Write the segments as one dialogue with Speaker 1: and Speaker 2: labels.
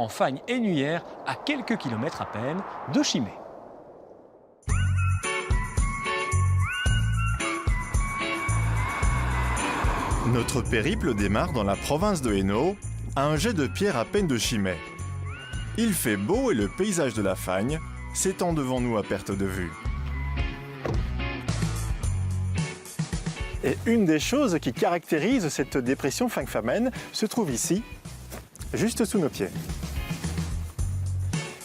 Speaker 1: en Fagne-Hennuyère, à quelques kilomètres à peine de Chimay.
Speaker 2: Notre périple démarre dans la province de Hainaut, à un jet de pierre à peine de Chimay. Il fait beau et le paysage de la Fagne s'étend devant nous à perte de vue. Et une des choses qui caractérise cette dépression Fagne-Famenne se trouve ici, juste sous nos pieds.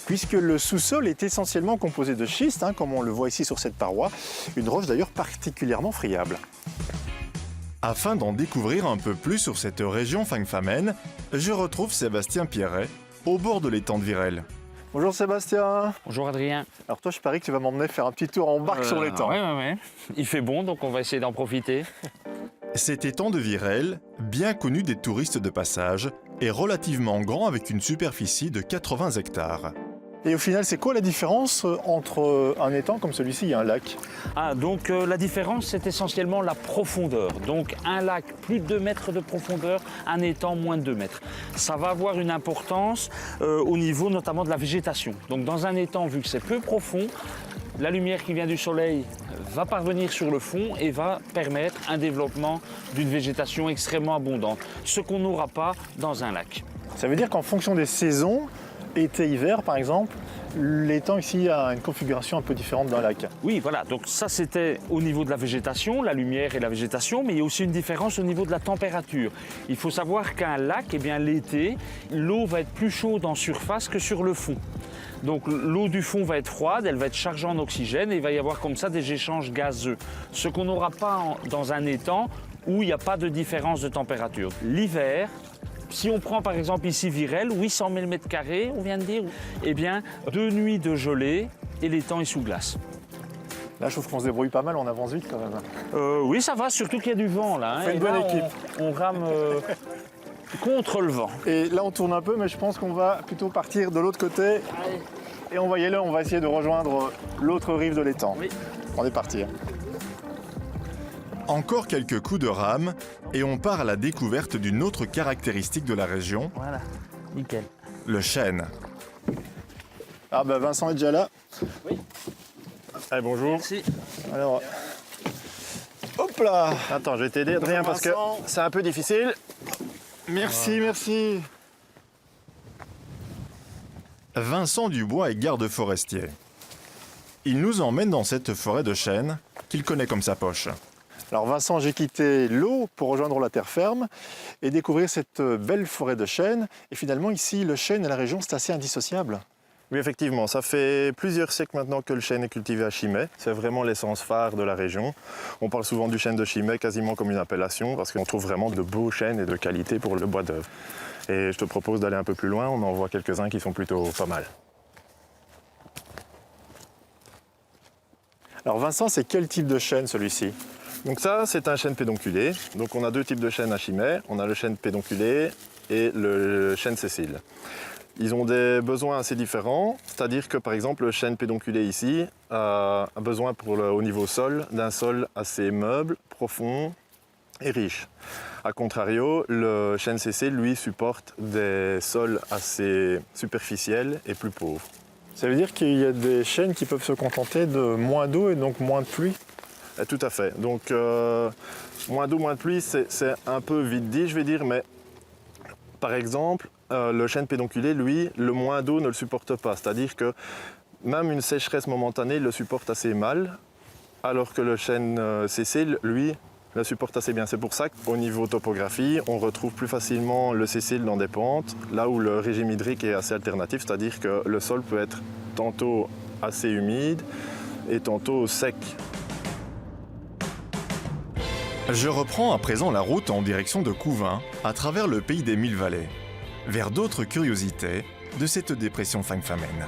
Speaker 2: Puisque le sous-sol est essentiellement composé de schiste, comme on le voit ici sur cette paroi, une roche d'ailleurs particulièrement friable. Afin d'en découvrir un peu plus sur cette région Fagne-Famenne, je retrouve Sébastien Pierret, au bord de l'étang de Virel. Bonjour Sébastien.
Speaker 3: Bonjour Adrien.
Speaker 2: Alors toi, je parie que tu vas m'emmener faire un petit tour en barque sur l'étang.
Speaker 3: Oui. Il fait bon, donc on va essayer d'en profiter.
Speaker 2: Cet étang de Virel, bien connu des touristes de passage, est relativement grand avec une superficie de 80 hectares. Et au final, c'est quoi la différence entre un étang comme celui-ci et un lac?
Speaker 3: Donc la différence, c'est essentiellement la profondeur. Donc un lac, plus de 2 mètres de profondeur, un étang, moins de 2 mètres. Ça va avoir une importance au niveau notamment de la végétation. Donc dans un étang, vu que c'est peu profond, la lumière qui vient du soleil va parvenir sur le fond et va permettre un développement d'une végétation extrêmement abondante, ce qu'on n'aura pas dans un lac.
Speaker 2: Ça veut dire qu'en fonction des saisons, été-hiver par exemple, l'étang ici a une configuration un peu différente d'un lac.
Speaker 3: Oui, voilà, donc ça c'était au niveau de la végétation, la lumière et la végétation, mais il y a aussi une différence au niveau de la température. Il faut savoir qu'un lac, l'été, l'eau va être plus chaude en surface que sur le fond. Donc l'eau du fond va être froide, elle va être chargée en oxygène et il va y avoir comme ça des échanges gazeux. Ce qu'on n'aura pas dans un étang où il n'y a pas de différence de température. L'hiver, si on prend par exemple ici Virel, 800 000 m², on vient de dire, eh bien 2 nuits de gelée et l'étang est sous glace.
Speaker 2: Là, je trouve qu'on se débrouille pas mal, on avance vite quand même.
Speaker 3: Oui, ça va, surtout qu'il y a du vent là.
Speaker 2: C'est une bonne équipe.
Speaker 3: On rame contre le vent.
Speaker 2: Et là, on tourne un peu, mais je pense qu'on va plutôt partir de l'autre côté.
Speaker 3: Allez.
Speaker 2: Et on va y aller, on va essayer de rejoindre l'autre rive de l'étang.
Speaker 3: Oui.
Speaker 2: On est parti. Encore quelques coups de rame et on part à la découverte d'une autre caractéristique de la région.
Speaker 3: Voilà, nickel.
Speaker 2: Le chêne. Ah bah Vincent est déjà là.
Speaker 3: Oui.
Speaker 2: Allez, bonjour.
Speaker 3: Merci.
Speaker 2: Alors, hop là.
Speaker 4: Attends, je vais t'aider Adrien parce que c'est un peu difficile.
Speaker 2: Merci, merci. Vincent Dubois est garde forestier. Il nous emmène dans cette forêt de chênes qu'il connaît comme sa poche. Alors Vincent, j'ai quitté l'eau pour rejoindre la terre ferme et découvrir cette belle forêt de chênes. Et finalement ici, le chêne et la région, c'est assez indissociable.
Speaker 4: Oui, effectivement, ça fait plusieurs siècles maintenant que le chêne est cultivé à Chimay. C'est vraiment l'essence phare de la région. On parle souvent du chêne de Chimay quasiment comme une appellation parce qu'on trouve vraiment de beaux chênes et de qualité pour le bois d'œuvre. Et je te propose d'aller un peu plus loin, on en voit quelques-uns qui sont plutôt pas mal.
Speaker 2: Alors Vincent, c'est quel type de chêne celui-ci?
Speaker 4: Donc ça, c'est un chêne pédonculé. Donc on a 2 types de chênes à Chimay. On a le chêne pédonculé et le chêne sessile. Ils ont des besoins assez différents, c'est-à-dire que par exemple le chêne pédonculé ici a besoin au niveau sol d'un sol assez meuble, profond et riche. A contrario, le chêne sessile lui supporte des sols assez superficiels et plus pauvres.
Speaker 2: Ça veut dire qu'il y a des chênes qui peuvent se contenter de moins d'eau et donc moins de pluie?
Speaker 4: Tout à fait. Donc moins d'eau, moins de pluie, c'est un peu vite dit, je vais dire, mais par exemple, le chêne pédonculé, lui, le moins d'eau ne le supporte pas. C'est-à-dire que même une sécheresse momentanée, il le supporte assez mal, alors que le chêne sessile, lui, le supporte assez bien. C'est pour ça qu'au niveau topographie, on retrouve plus facilement le sessile dans des pentes, là où le régime hydrique est assez alternatif, c'est-à-dire que le sol peut être tantôt assez humide et tantôt sec.
Speaker 2: Je reprends à présent la route en direction de Couvain, à travers le pays des Mille Vallées, vers d'autres curiosités de cette dépression Fagne-Famenne.